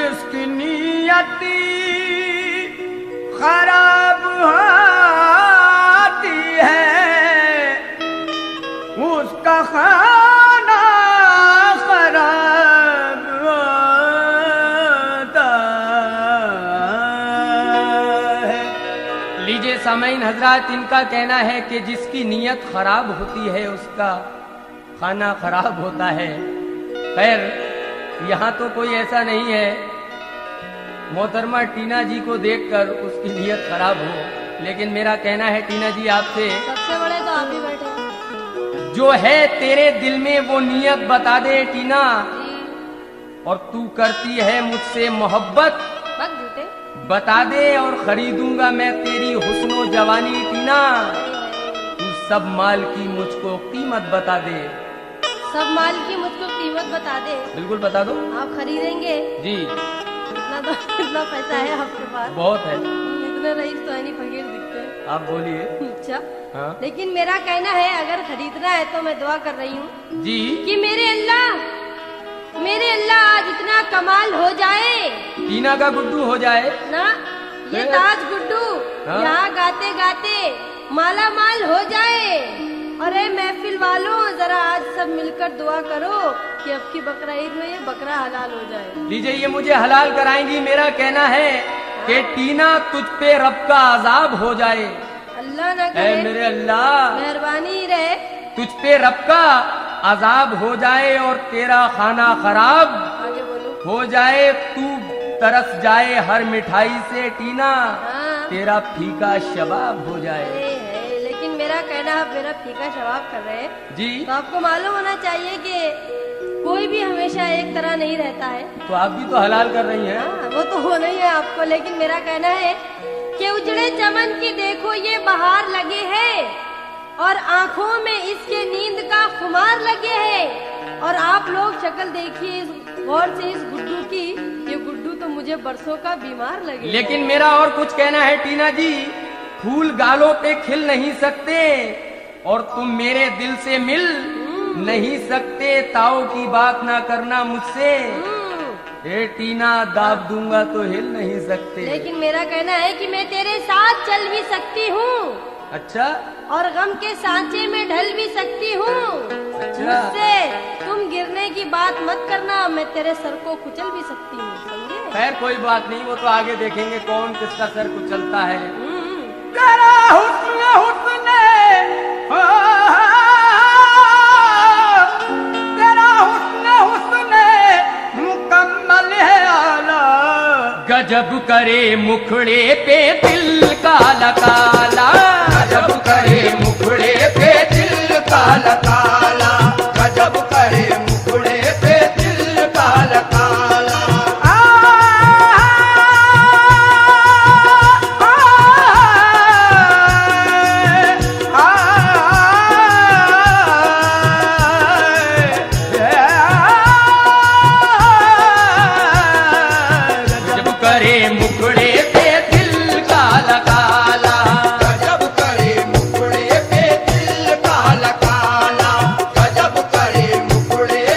जिसकी नियति खराब होती है उसका खाना खराब होता है। लीजिए सामाइन हजरात, इनका कहना है कि जिसकी नीयत खराब होती है उसका खाना खराब होता है। खैर यहाँ तो कोई ऐसा नहीं है मोहतरमा टीना जी को देखकर उसकी नीयत खराब हो, लेकिन मेरा कहना है टीना जी आपसे, सबसे बड़े तो आप ही बैठे। जो है तेरे दिल में वो नीयत बता दे टीना, और तू करती है मुझसे मोहब्बत बता दे, और खरीदूंगा मैं तेरी हुस्नो जवानी टीना। तू सब माल की मुझको कीमत बता दे। सब माल की मुझको कीमत बता दे। बिल्कुल बता दो। आप खरीदेंगे? जी। कितना पैसा है आपके पास? बहुत है। इतने रईस तो है नहीं, फकीर दिखते हैं। आप बोलिए। अच्छा हाँ? लेकिन मेरा कहना है अगर खरीदना है तो मैं दुआ कर रही हूँ जी कि मेरे अल्लाह आज इतना कमाल हो जाए, टीना का गुड्डू हो जाए ना ये ताज गुड्डू हाँ? यहाँ गाते गाते माला माल हो जाए। अरे महफिल वालों जरा आज सब मिलकर दुआ करो कि अब की बकरा ईद में ये बकरा हलाल हो जाए। लीजिए ये मुझे हलाल कराएंगी। मेरा कहना है कि टीना तुझ पे रब का अजाब हो जाए। अल्लाह ना करे, मेरे अल्लाह मेहरबानी रहे, तुझ पे रब का अजाब हो जाए और तेरा खाना खराब आगे बोलो हो जाए। तू तरस जाए हर मिठाई से टीना, हाँ। तेरा फीका शबाब हो जाए। लेकिन मेरा कहना आप मेरा फीका शबाब कर रहे हैं जी, तो आपको मालूम होना चाहिए कि कोई भी हमेशा एक तरह नहीं रहता है। तो आप भी तो हलाल कर रही हैं। हाँ, वो तो होना ही है आपको, लेकिन मेरा कहना है कि उजड़े चमन की देखो ये बहार लगे है और आंखों में इसके नींद का खुमार लगे है। और आप लोग शक्ल देखिए गौर से इस गुड्डू की, ये गुड्डू तो मुझे बरसों का बीमार लगे। लेकिन मेरा और कुछ कहना है टीना जी, फूल गालों पे खिल नहीं सकते और तुम मेरे दिल से मिल नहीं सकते। ताऊ की बात ना करना मुझसे, ए टीना दाब दूंगा तो हिल नहीं सकते। लेकिन मेरा कहना है कि मैं तेरे साथ चल भी सकती हूँ, अच्छा, और गम के सांचे में ढल भी सकती हूँ। अच्छा। मुझसे तुम गिरने की बात मत करना, मैं तेरे सर को कुचल भी सकती हूँ, समझे? खैर कोई बात नहीं, वो तो आगे देखेंगे कौन किसका सर कुचलता है। तेरा हुस्न हुस्न तेरा हुस्न हुस्न मुकम्मल है आला, गजब करे मुखड़े पे दिल काला काला, गजब करे मुखड़े पे दिल काला काला, गजब करे मुखड़े पे दिल काला काला। मुखड़े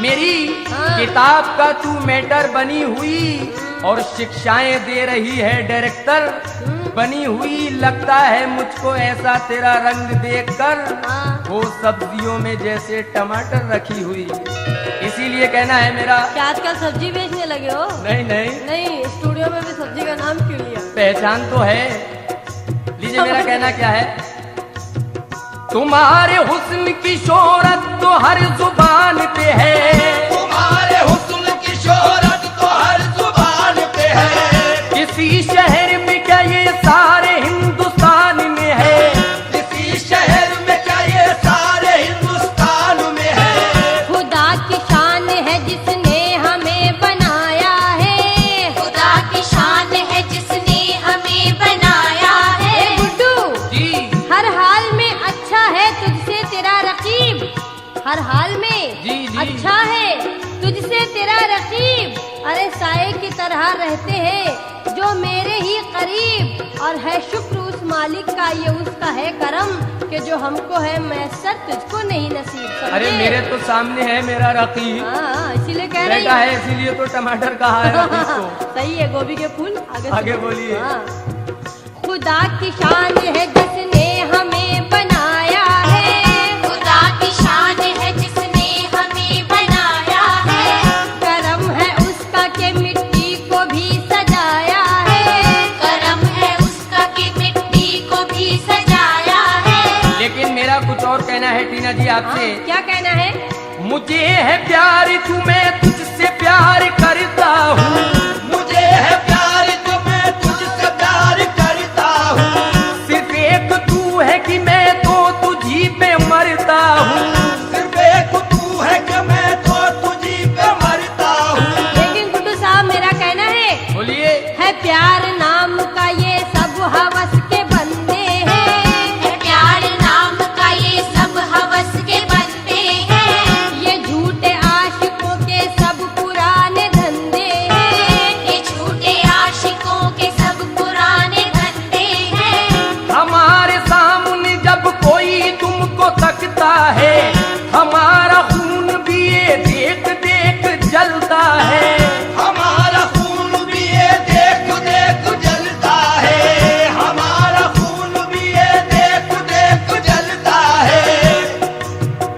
मेरी हाँ। किताब का तू मैटर बनी हुई और शिक्षाएं दे रही है डायरेक्टर बनी हुई। लगता है मुझको ऐसा तेरा रंग देखकर, हाँ। वो सब्जियों में जैसे टमाटर रखी हुई। इसीलिए कहना है मेरा। क्या आजकल सब्जी बेचने लगे हो? नहीं नहीं, नहीं, स्टूडियो में भी सब्जी का नाम क्यों लिया? पहचान तो है। लीजिए मेरा कहना क्या है। तुम्हारे हुस्न की शोहरत तो हर जुबान पे है, तुम्हारे हुस्न की शोहरत तो हर जुबान पे है। किसी शहर में क्या ये सारे हिंदुस्तान में है, किसी शहर में क्या ये सारे हिंदुस्तान में है। खुदा की शान है जिसने हमें बनाया है, खुदा की शान है जिसने हमें बनाया है। गुड्डू, जी हर हाल में अच्छा है तुझसे तेरा रकीब, हर हाल में जी, जी। अच्छा है तुझसे तेरा रकीब। अरे साए की तरह रहते हैं जो मेरे ही करीब, और है शुक्र उस मालिक का, ये उसका है करम कि जो हमको है मैसर तुझको नहीं नसीब। समझे? अरे मेरे तो सामने है मेरा रकीब, हाँ, इसीलिए कह रही बेटा हूँ। है इसीलिए तो टमाटर कहा है रकीब को। सही है, गोभी के फूल आगे आगे बोलिए। हाँ। खुदा की शान है जिसने हमें बनाया है, खुदा की शान है जिसने हमें बनाया है। करम है उसका के मिट्टी को भी सजाया है। करम है उसका कि मिट्टी को भी सजाया है। लेकिन मेरा कुछ और कहना है टीना जी आपसे। हाँ, क्या कहना है? मुझे है प्यार तुम्हें तुझसे प्यार करता हूँ, मुझे है प्यार तो मैं तुझसे प्यार करता हूँ। सिर्फ एक तू है कि मैं तो तुझी पे मरता हूँ। सिर्फ एक तू है कि मैं तो तुझी पे मरता हूँ। लेकिन गुड्डू साहब मेरा कहना बोलिए। है प्यार नाम का ये सब हवस के बंदे हैं, है प्यार नाम का ये सब हवस के बनते हैं। ये झूठे आशिकों के सब पुराने धंधे हैं। ये झूठे आशिकों के सब पुराने धंधे हैं। हमारे सामने जब कोई तुमको तकता है, हमारा खून भी ये देख देख जलता है। हमारा खून भी ये देख देख जलता है। हमारा खून भी ये देख देख जलता है।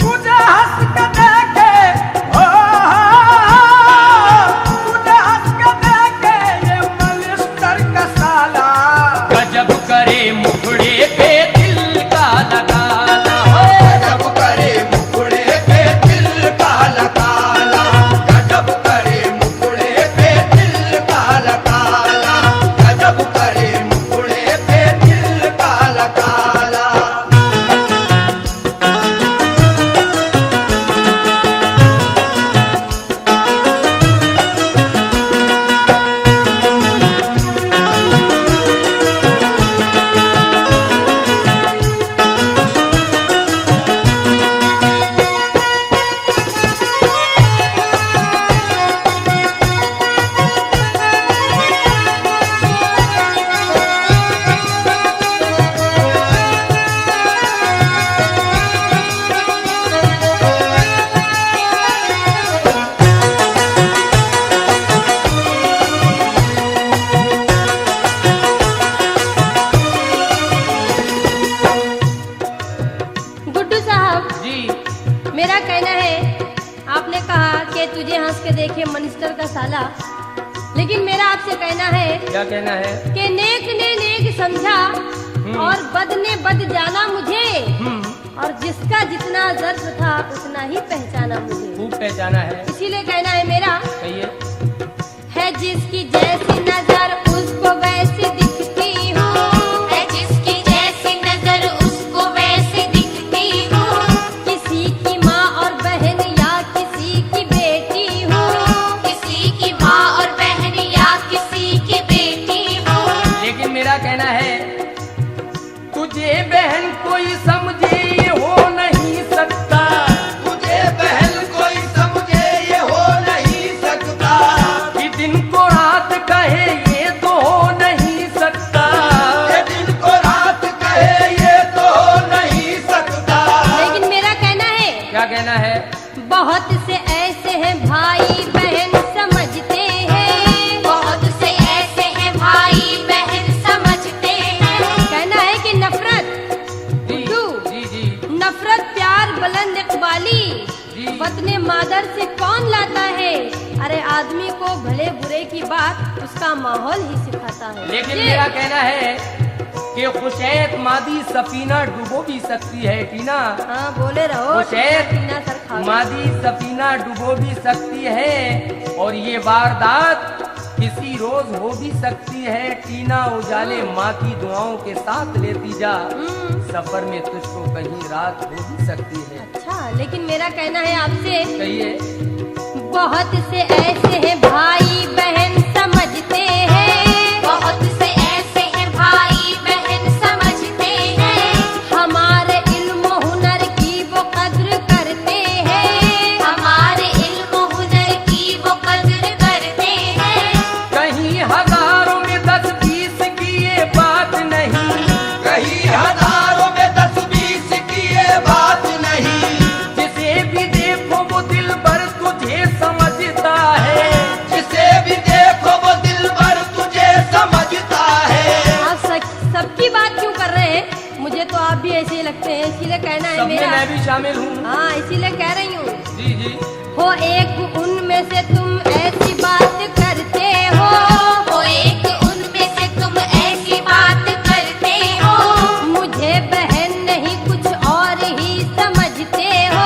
तुझे हंस के देखे, तुझे हंस के देखे ये मलिस्टर का साला, गजब करे मुखड़े पे दिल का लगाना। गजब करे मुखड़े पे दिल काला काला। गजब करे मुखड़े पे दिल काला काला। गजब करे मुखड़े पे दिल काला काला। गुड्डू साहब जी मेरा कहना है, आपने कहा कि तुझे हंस के देखे मनिस्टर का साला, लेकिन मेरा आपसे कहना है क्या कहना है? कि नेक ने नेक समझा और बद ने बद जाना मुझे, और जिसका जितना दर्द था उतना ही पहचाना मुझे। खूब पहचाना है। इसीलिए कहना है मेरा कहिए। है जिसकी जैसी नजर उसको वैसी दिखती हूँ, है जिसकी जैसी नजर उसको वैसे दिखती हूँ। किसी की माँ और बहन या किसी की बेटी हूँ, किसी की माँ और बहन या किसी की बेटी हूँ। लेकिन मेरा कहना है, तुझे बहन कोई समझे ये हो नहीं सकता। तुझे बहन कोई समझे ये हो नहीं सकता। कि दिन को रात कहे ये से ऐसे हैं भाई बहन समझते हैं। बहुत से ऐसे हैं भाई बहन समझते हैं। कहना है कि नफरत जी गुड्डू, जी जी नफरत प्यार बुलंद इकबाली जी। वतने मादर से कौन लाता है। अरे आदमी को भले बुरे की बात उसका माहौल ही सिखाता है। लेकिन जी। मेरा कहना है कि खुशैत मादी सफीना डुबो भी सकती है टीना। हाँ बोले रहो। खुशैत टीना सर खा गई। मादी सफीना डुबो भी सकती है और ये वारदात किसी रोज हो भी सकती है। टीना उजाले माँ की दुआओं के साथ लेती जा, सफर में तुझको कहीं रात हो भी सकती है। अच्छा, लेकिन मेरा कहना है आपसे, कहिए। बहुत से ऐसे हैं भाई बहन समझते हैं। बहुत से ऐसे हैं भाई बहन समझते हैं। हमारे इल्म हुनर की वो कद्र करते हैं। हमारे इल्म हुनर की वो कद्र करते हैं। कहीं हजारों में 10-20 की ये बात नहीं, कहीं हजारों में 10-20 की ये बात नहीं। जिसे भी देखो वो दिल भर तुझे समझता है। जिसे भी देखो वो दिल भर तुझे समझता है। आप सबकी बात क्यों कर रहे हैं? मुझे तो आप भी ऐसे ही लगते हैं, इसीलिए कहना है सब में मेरा। मैं भी शामिल हूँ। हाँ, इसीलिए कह रही हूँ। जी जी हो एक उनमें से तुम ऐसी बात करते हो। वो एक उनमें से तुम ऐसी बात करते हो। मुझे बहन नहीं कुछ और ही समझते हो।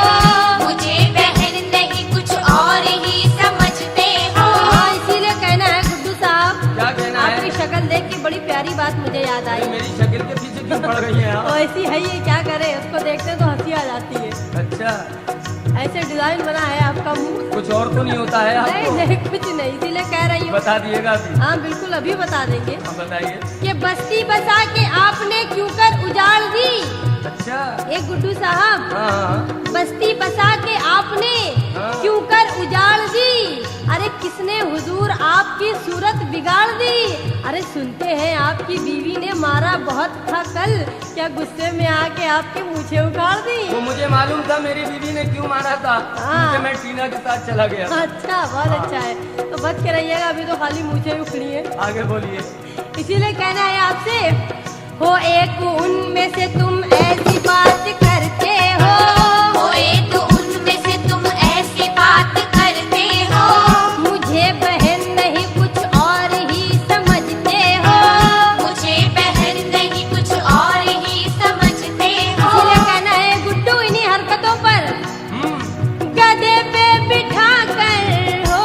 मुझे बहन नहीं कुछ और ही समझते हो। हाँ, इसीलिए कहना है गुड्डू साहब, क्या कहना आपकी है? शक्ल देख के बड़ी प्यारी बात मुझे याद आई। मेरी शक्ल के पीछे क्यों पड़ गई है तो आप? ऐसी है ये, क्या करे, उसको देखते तो हंसी आ जाती है। अच्छा, ऐसे डिजाइन बना है आपका मुंह। कुछ और तो नहीं होता है नहीं आपको? नहीं, कुछ नहीं, इसीलिए कह रही हूँ। बता दिएगा अभी। हाँ बिल्कुल, अभी बता देंगे हाँ बताइए। कि बस्ती बसा के आपने क्यों कर उजाड़ दी। अच्छा। एक गुड्डू साहब, हाँ हाँ बस्ती बसा के आपने हाँ। क्यों कर उजाड़ दी। अरे किसने हुजूर आपकी सूरत बिगाड़ दी। अरे सुनते हैं आपकी बीवी ने मारा बहुत था कल, क्या गुस्से में आके आपके मूछें उखाड़ दी। वो मुझे मालूम था मेरी बीवी ने क्यों मारा था, हाँ। क्योंकि मैं टीना के साथ चला गया। अच्छा, बहुत अच्छा है, तो बच के रहिएगा, अभी तो खाली मूछें उखड़ी है। आगे बोलिए। इसीलिए कहना है आपसे, हो एक उनमें से तुम ऐसी बात करते हो। वो एक उनमें से तुम ऐसी बात करते हो। मुझे बहन नहीं कुछ और ही समझते हो। मुझे बहन नहीं कुछ और ही समझते हो। इसीलिए कहना है गुड्डू, इन्हीं हरकतों पर गधे पे बिठा कर हो।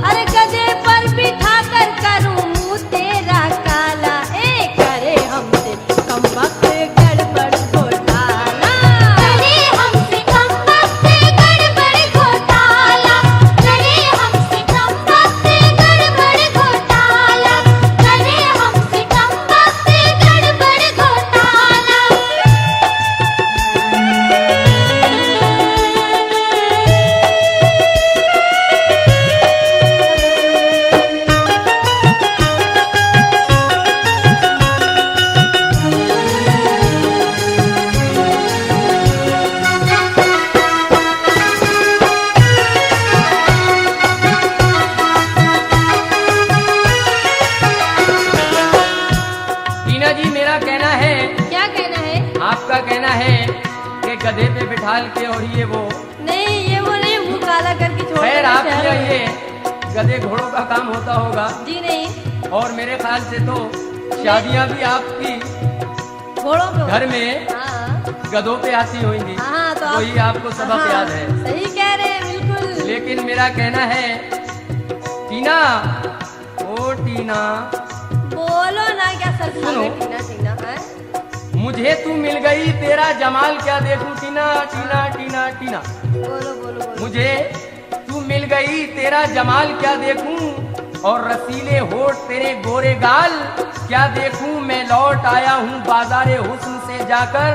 अरे गधे पर बिठा कर करूं मुंह तेरा काला। ए करे हमसे कम वक्त गड़बड़ घोटाला। करे हमसे कम वक्त गड़बड़ घोटाला। करे हमसे कम वक्त गड़बड़ घोटाला। करे हमसे कम वक्त गड़बड़ घोटाला। टीना जी, मेरा कहना है, क्या कहना है? आपका कहना है कि गधे पे बिठाल के और ये वो, नहीं, ये वो नहीं, मुंह काला करके छोड़ खैर देना आपके शहर में। ये गधे घोड़ों का काम होता होगा। जी नहीं, और मेरे ख्याल से तो शादियां भी आपकी घोड़ों पे घर में हाँ गधों पे आती होंगी। हाँ, तो वही आपको सबक हाँ, याद है। सही कह रहे हैं, बिल्कुल। लेकिन मेरा कहना है, टीना, ओ टीना, बोलो ना, क्या सर सुनो। टीना टीना है? मुझे तू मिल गई, तेरा जमाल क्या देखूं। टीना टीना टीना टीना, बोलो बोलो बोलो। मुझे तू मिल गई, तेरा जमाल क्या देखूं। और रसीले होठ तेरे गोरे गाल क्या देखूं। मैं लौट आया हूँ बाजारे हुस्न से जाकर।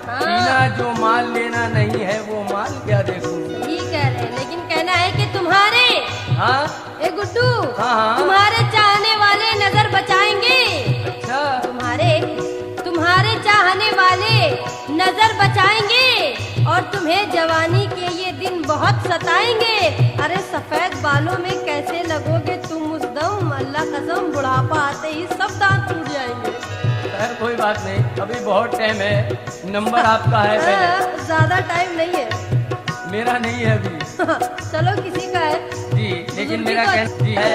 हाँ। टीना, जो माल लेना नहीं है वो माल क्या देखूं। ठीक कह रहे हैं, लेकिन कहना है कि तुम्हारे हाँ ए गुड्डू, हाँ। तुम्हारे चाहने वाले नजर बचाएंगे। अच्छा, तुम्हारे चाहने वाले नजर बचाएंगे और तुम्हें जवानी के ये दिन बहुत सताएंगे। अरे सफेद बालों में कैसे लगोगे तुम उस दम, अल्लाह कसम बुढ़ापा आते ही सब दांत टूट जाएंगे। खैर कोई बात नहीं, अभी बहुत टाइम है। नंबर आपका है पहले। ज्यादा टाइम नहीं है। मेरा नहीं है अभी। चलो किसी का है जी, लेकिन बुजुर्गी मेरा का- कहना जी है,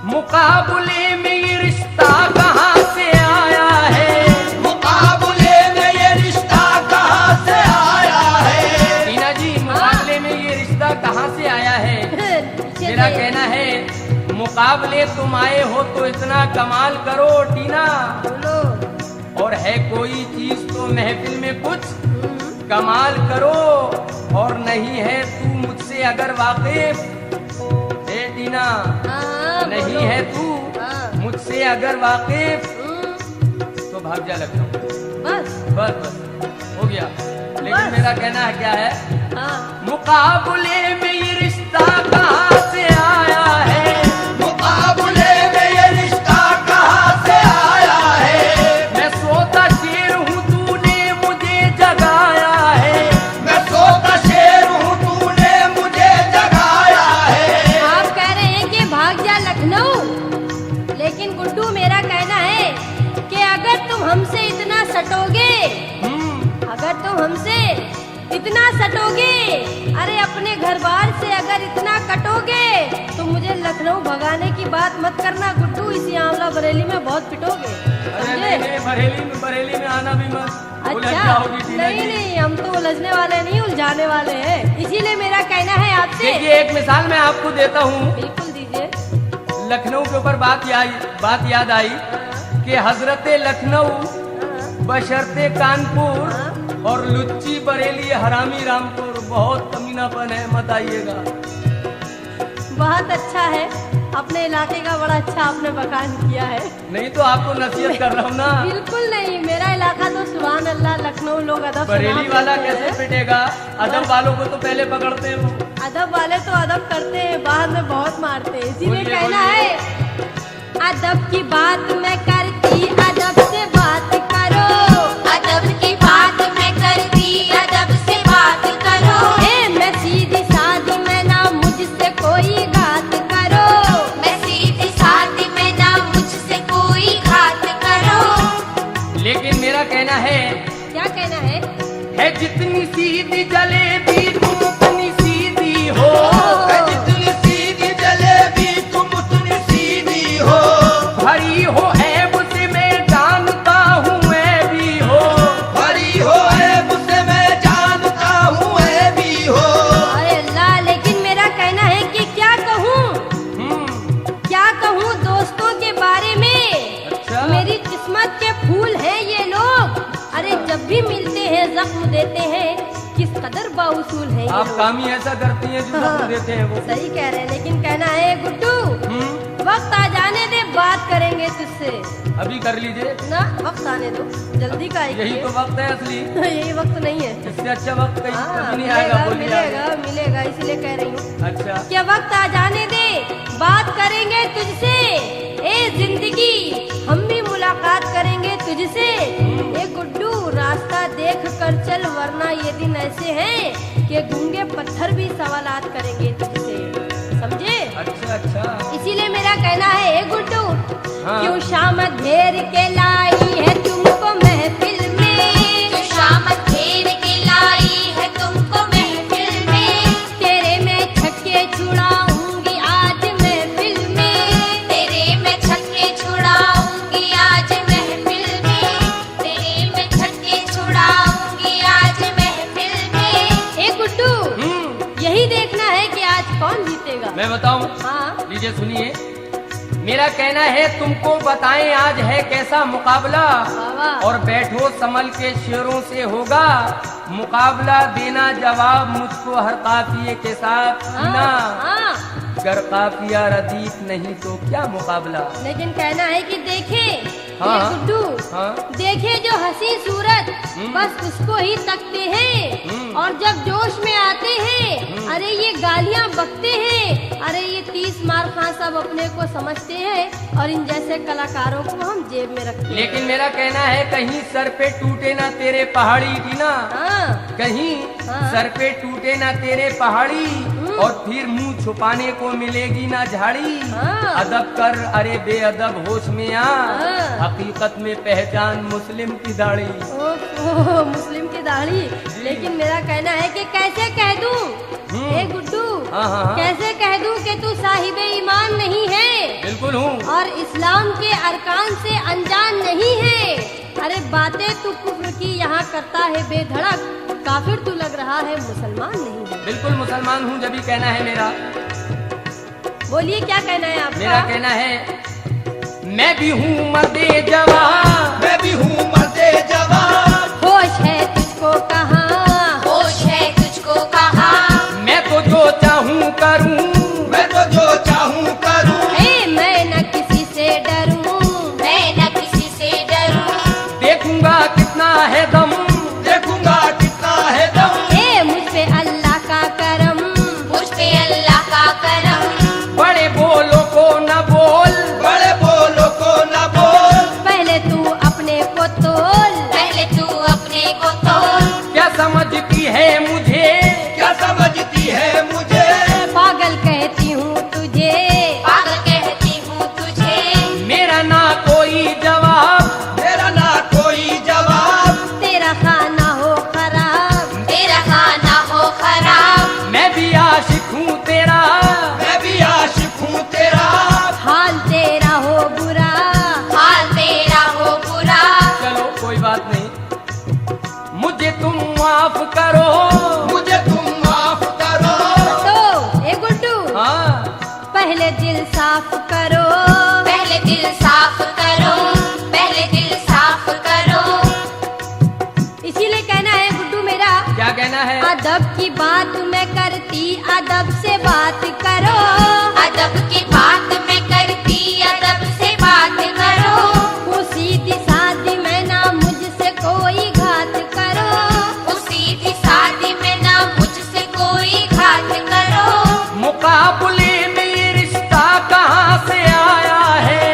मुकाबले में ये रिश्ता कहाँ से आया है? मुकाबले में ये रिश्ता कहाँ से आया है? टीना जी, मुकाबले में ये रिश्ता कहाँ से आया है? पीछे मेरा से। कहना है, मुकाबले तुम आए हो तो इतना कमाल करो टीना, बोलो। और है कोई चीज तो महफिल में कुछ कमाल करो, और नहीं है तू मुझसे अगर वाकिफ, ए टीना, हाँ, नहीं बोलो। है तू हाँ। मुझसे अगर वाकिफ तो भाग जा लखनऊ। बस। बस हो गया। लेकिन बस। मेरा कहना है क्या है, हाँ। मुकाबले में ये रिश्ता कहाँ से आया है? मुकाबले में ये रिश्ता कहाँ से आया है? मैं सोता शेर हूँ, तूने मुझे जगाया है। मैं सोता शेर हूँ, तूने मुझे जगाया है। आप कह रहे हैं कि भाग जा लखनऊ, लेकिन गुड्डू मेरा कहना है कि अगर तुम हमसे इतना सटोगे, अगर तुम हमसे इतना सटोगे, अरे अपने घर बार से अगर इतना कटोगे, तो मुझे लखनऊ भगाने की बात मत करना गुड्डू। इसी आंवला बरेली में बहुत पिटोगे, अरे समझे? नहीं नहीं, बरेली में आना भी मत, उलझ अच्छा, जाओगी टीना नहीं जी। नहीं, हम तो उलझने वाले नहीं, उलझाने वाले हैं। इसीलिए मेरा कहना है आपसे। देखिए, एक मिसाल मैं आपको देता हूँ। बिल्कुल दीजिए। लखनऊ के ऊपर बात याद आई कि हजरत लखनऊ बशर्ते कानपुर और लुच्ची बरेली हरामी रामपुर, बहुत कमीनापन है, मत आइएगा। बहुत अच्छा है, अपने इलाके का बड़ा अच्छा आपने बखान किया है। नहीं तो आपको नसीहत कर रहा हूँ ना। बिल्कुल नहीं, मेरा इलाका तो सुभान अल्लाह, लखनऊ लोग अदब से बरेली नाम वाला लेते कैसे हैं। पिटेगा? अदब वालों को तो पहले पकड़ते हैं वो। अदब वाले तो अदब करते हैं, बाद में बहुत मारते हैं। इसीलिए बोलिए, कहना बोलिए। है, अदब की बात मैं करती, अदब से बात करो। अदब की बात मैं करती, अदब से बात करो। ए, मैं सीधी सादी, मैं ना मुझसे कोई घात करो। मैं सीधी सादी में ना मुझसे कोई घात करो। लेकिन मेरा कहना है क्या कहना है? जितनी सीधी जलेबी तुम उतनी सीधी हो। मैं जितनी सीधी जलेबी, तुम उतनी सीधी हो। भरी हो ऐब से मैं जानता हूँ मैं भी हो। भरी हो ऐब से मैं जानता हूँ ऐ भी हो। अरे अल्लाह, लेकिन मेरा कहना है कि क्या कहूँ, क्या कहूँ दोस्तों के बारे में। अच्छा। मेरी किस्मत के फूल हैं ये लोग। अरे जब भी मिलते हैं जख्म देते हैं, किस कदर बाउसूल हैं ये आप लोग। काम ही ऐसा करती हैं जो हाँ, जख्म देते हैं वो। सही कह रहे हैं, लेकिन कहना है गुड्डू, वक्त आ जाने दे, बात करेंगे तुझसे अभी कर लीजिए, ना। वक्त आने दो, जल्दी का यही तो वक्त है असली। यही वक्त नहीं है। इससे अच्छा वक्त कहीं हाँ, कभी नहीं आएगा। मिलेगा बोलिए आगे। मिलेगा मिलेगा, इसलिए कह रही हूँ अच्छा, क्या वक्त आ जाने दे, बात करेंगे तुझसे। ए जिंदगी, हम भी मुलाकात करेंगे तुझसे। ए गुड्डू, रास्ता देख कर चल, वरना ये दिन ऐसे हैं कि गूंगे पत्थर भी सवालात करेंगे तुझसे, समझे? अच्छा अच्छा। इसीलिए मेरा कहना है, ए गुड्डू, हाँ। क्यों शाम घेर के लाई है तुमको महफिल में। जो शाम घेर के लाई है तुमको महफिल में। तेरे में छक्के छुड़ाऊंगी आज महफिल में। तेरे में छक्के छुड़ाऊंगी आज महफिल में। तेरे में छक्के छुड़ाऊंगी आज महफिल में। ए गुड्डू, यही देखना है कि आज कौन जीतेगा। मैं बताऊं? हाँ। लीजिए सुनिए, मेरा कहना है तुमको बताएं आज है कैसा मुकाबला, वाह। और बैठो संभल के शेरों से होगा मुकाबला, देना जवाब मुझको हर काफिये के साथ ना। हाँ, अगर काफिया रदीफ नहीं तो क्या मुकाबला। लेकिन कहना है कि देखे हाँ, ये हाँ। गुड्डू, हाँ। देखे जो हंसी सूरत, बस उसको ही तकते हैं। और जब जोश में आते हैं, अरे ये गालियां बकते हैं, अरे ये 30 मार खां सब अपने को समझते हैं और इन जैसे कलाकारों को हम जेब में रखते हैं। लेकिन मेरा कहना है कहीं सर पे टूटे ना तेरे पहाड़ी टीना, हाँ, कहीं हाँ। सर पे टूटे ना तेरे पहाड़ी, और फिर मुंह छुपाने को मिलेगी ना झाड़ी। हाँ। अदब कर अरे बेअदब होश में आ, हाँ। हकीकत में पहचान मुस्लिम की दाढ़ी। ओह, मुस्लिम की दाढ़ी। लेकिन मेरा कहना है कि कैसे कह दूं, ए गुड्डू, हाँ, हाँ, हाँ। कैसे कह दूं कि तू साहिबे ईमान नहीं है बिल्कुल हूँ। और इस्लाम के अरकान से अनजान नहीं है। अरे बातें तू कुफ्र की यहाँ करता है बेधड़क, काफिर तू लग रहा है, मुसलमान नहीं है। बिल्कुल मुसलमान हूँ, जब भी कहना है मेरा। बोलिए क्या कहना है आपका? मेरा कहना है मैं भी हूँ मर्दे जवान, मैं भी हूँ मर्दे जवान, होश है तुझको कहाँ, होश है तुझको कहाँ, मैं तो जो चाहूँ करूँ, मैं तो जो चाहूँ करूँ, ए मैं न किसी से डरूं, मैं न किसी से डरूं, देखूंगा कितना है दम, देखूंगा कितना है दम, ए मुझ पे अल्लाह का करम, मुझ पे अल्लाह का करम, बड़े बोलो को न बोल, बड़े बोलो को न बोल, पहले तू अपने को तोल, पहले तू अपने को तोल, क्या समझती है मुझे, क्या समझती है मुझे, पागल कहती हूँ तुझे, पागल कहती हूँ तुझे, मेरा ना कोई जवाब, मेरा ना कोई जवाब, तेरा खाना हो खराब, तेरा खाना हो खराब, मैं भी आशिक हूँ तेरा, मैं भी आशिक हूँ तेरा, हाल तेरा हो बुरा, हाल तेरा हो बुरा, चलो कोई बात नहीं, मुझे तुम माफ करो, मुझे तुम माफ करो, तो ए गुड्डू, हाँ पहले दिल साफ करो, पहले दिल साफ करो, पहले दिल साफ करो, इसीलिए कहना है गुड्डू मेरा, क्या कहना है, अदब की बात मैं करती, अदब से बात करो, अदब की बात मैं करती, अदब से बात करो, वो सीधी सादी मैं ना मुझसे कोई घात करो, उसी की शादी में ना मुझसे कोई घात करो, मुकाबले में ये रिश्ता कहाँ से आया है,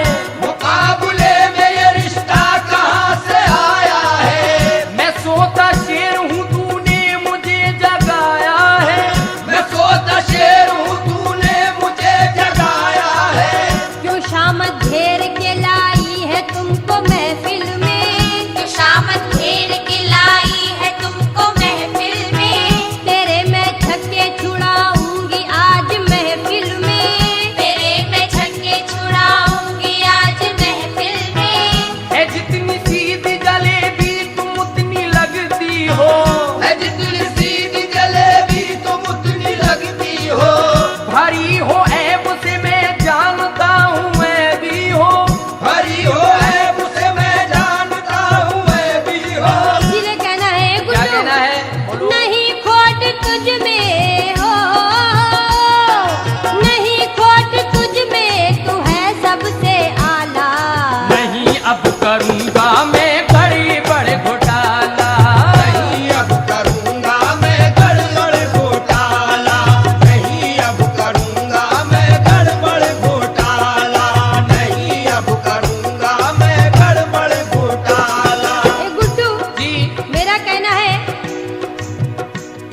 मुकाबले में ये रिश्ता कहाँ से आया है, मैं सोता शेर हूँ तूने मुझे जगाया है, मैं सोता शेर हूँ तूने मुझे जगाया है, क्यों शामत घेर के लाई है तुमको महफिल में, तो शामत घेर के लाई है तुमको महफिल में, तेरे मैं छक्के छुड़ाऊंगी आज महफिल में, तेरे मैं छक्के छुड़ाऊंगी आज महफिल में, है जितनी सीधी जलेबी तुम उतनी लगती हो, है जितनी सीधी जलेबी तुम उतनी लगती हो, भरी हो ऐब से मैं जानता हूँ मैं भी हो, हरी हो ऐब उसे मैं जानता हूँ मैं भी हो, इसीलिए कहना है क्या कहना गुड्डू, है बोलो। नहीं खोट तुझ में हो, नहीं खोट तुझ में, तू है सबसे आला, नहीं अब करूँगा मैं बड़े बड़े घोटाला, नहीं अब करूँगा मैं गड़बड़ घोटाला, नहीं अब करूँगा मैं गड़बड़ घोटाला, नहीं अब करूँगा मैं गड़बड़ घोटाला, ए गुड्डू जी मेरा कहना है,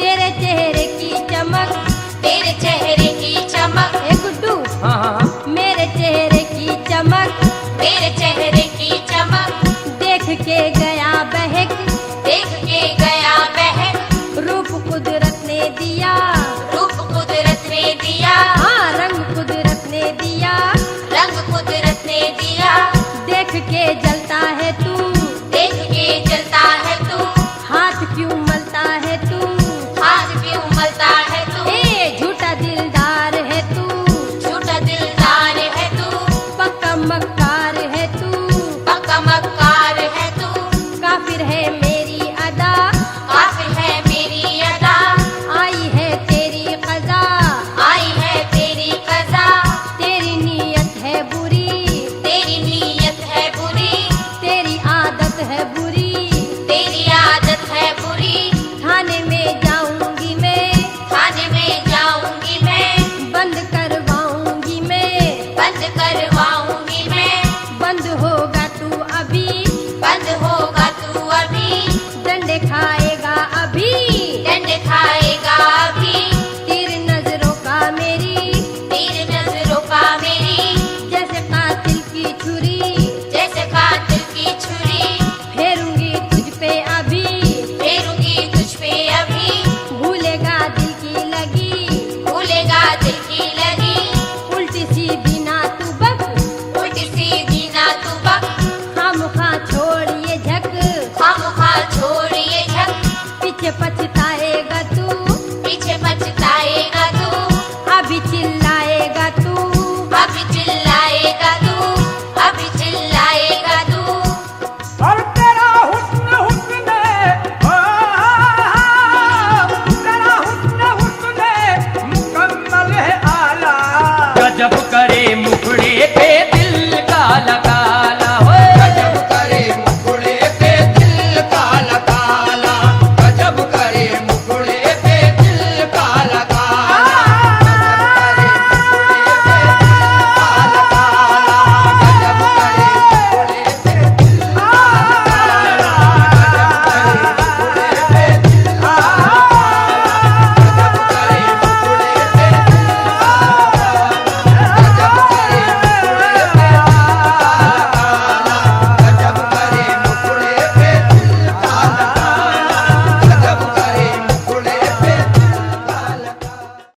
तेरे चेहरे की चमक, तेरे चेहरे की चमक, ए गुड्डू हाँ हाँ हाँ, मेरे चेहरे की चमक, तेरे चेहरे की चमक, देख के